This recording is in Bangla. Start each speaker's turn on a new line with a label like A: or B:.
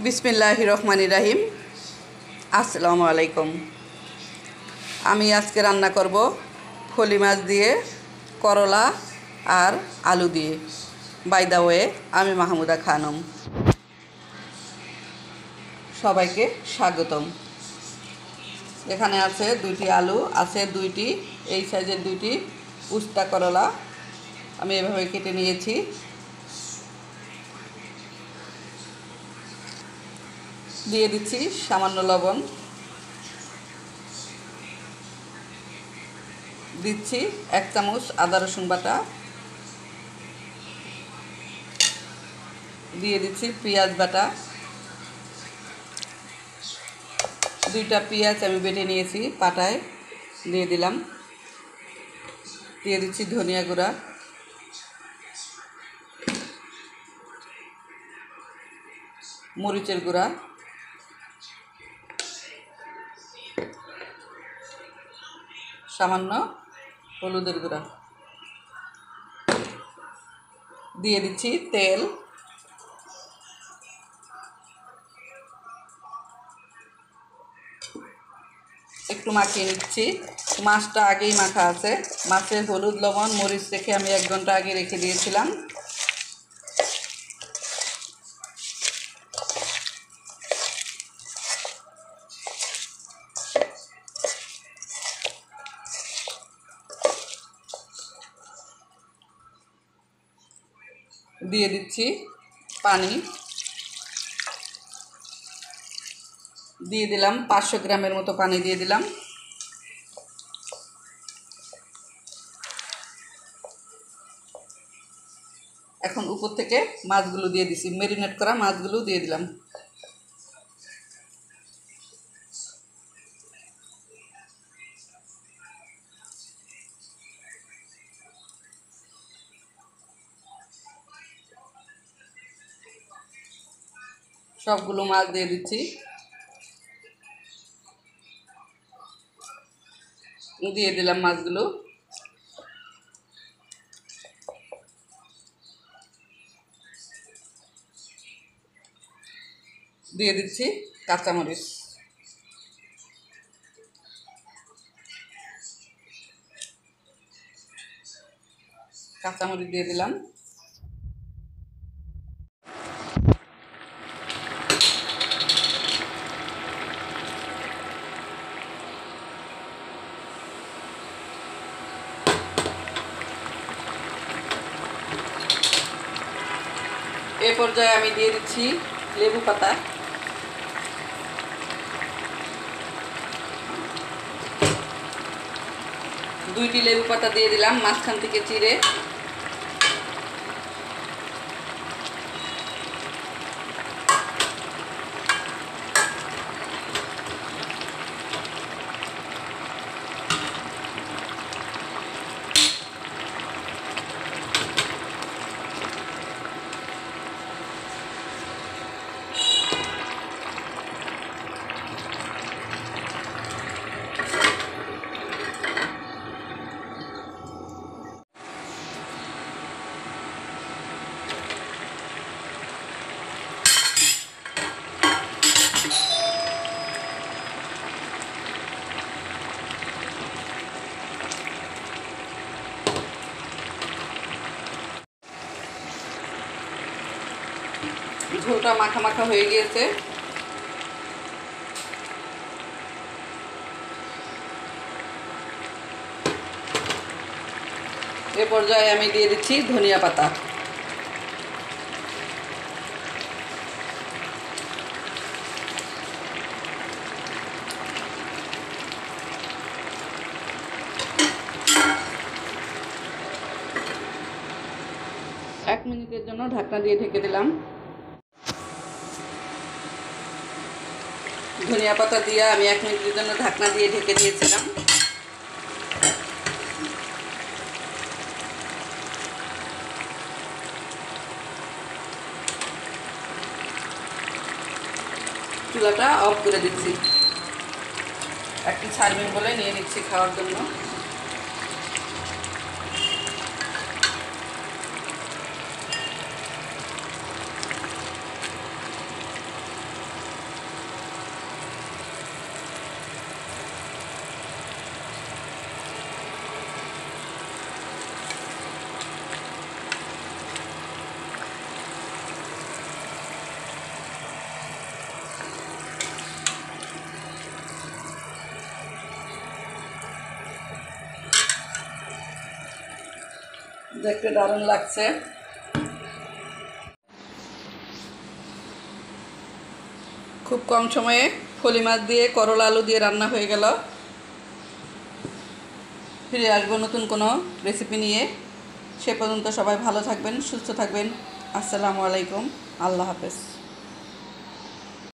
A: बिस्मिल्लाहिर रहमानिर रहीम। আসসালামু আলাইকুম। আমি আজকে রান্না করব ফলি মাছ দিয়ে, করলা আর আলু দিয়ে। বাই দ্য ওয়ে, আমি মাহমুদা খানম। সবাইকে স্বাগতম। এখানে আছে 2টি আলু, আছে 2টি এই সাইজের 2টি উস্তা করলা। আমি এভাবে কেটে নিয়েছি। দিয়ে দিচ্ছি সামান্য লবণ, দিচ্ছি 1 চামচ আদা রসুন বাটা, দিয়ে দিচ্ছি পেঁয়াজ বাটা। 2টা পেঁয়াজ আমি বেটে নিয়েছি, পাটায় দিয়ে দিলাম। দিয়ে দিচ্ছি ধনিয়া গুঁড়া, মরিচের গুঁড়া, সামান্য হলুদের গুঁড়া, দিয়ে দিচ্ছি তেল। একটু মাখিয়ে নিচ্ছি। মাছটা আগেই মাখা আছে। মাছে হলুদ লবণ মরিচ রেখে আমি 1 ঘন্টা আগে রেখে দিয়েছিলাম। দিয়ে দিচ্ছি পানি, দিয়ে দিলাম 500 গ্রামের মতো পানি দিয়ে দিলাম। এখন উপর থেকে মাছগুলো দিয়ে দিছি, ম্যারিনেট করা মাছগুলো দিয়ে দিলাম। সবগুলো মাছ দিয়ে দিচ্ছি। দিয়ে দিলাম মাছগুলো। দিয়ে দিচ্ছি কাঁচামরিচ, কাঁচামরিচ দিয়ে দিলাম। এ পর্যায়ে আমি দিয়ে দিচ্ছি লেবু পাতা। দুইটি লেবু পাতা দিয়ে দিলাম মাঝখান থেকে চিড়ে। ঝোলটা মাখা মাখা হয়ে গিয়েছে। এ পর্যায়ে আমি দিয়ে দিচ্ছি ধনিয়া পাতা। এক মিনিটের জন্য ঢাকনা দিয়ে ঢেকে দিলাম। ধনিয়া পাতা দিয়ে আমি 1 মিনিটের জন্য ঢাকনা দিয়ে ঢেকে দিয়েছিলাম। চুলাটা অফ করে দিচ্ছি। একটি সার্ভিং বলে নিয়ে নিচ্ছি খাওয়ার জন্য। দেখতে দারুণ লাগছে। খুব কম সময়ে ফলি মাছ দিয়ে করলা আলু দিয়ে রান্না হয়ে গেল। ফিরে আসবো নতুন কোনো রেসিপি নিয়ে। সে পর্যন্ত সবাই ভালো থাকবেন, সুস্থ থাকবেন। আসসালামু আলাইকুম, আল্লাহ হাফেজ।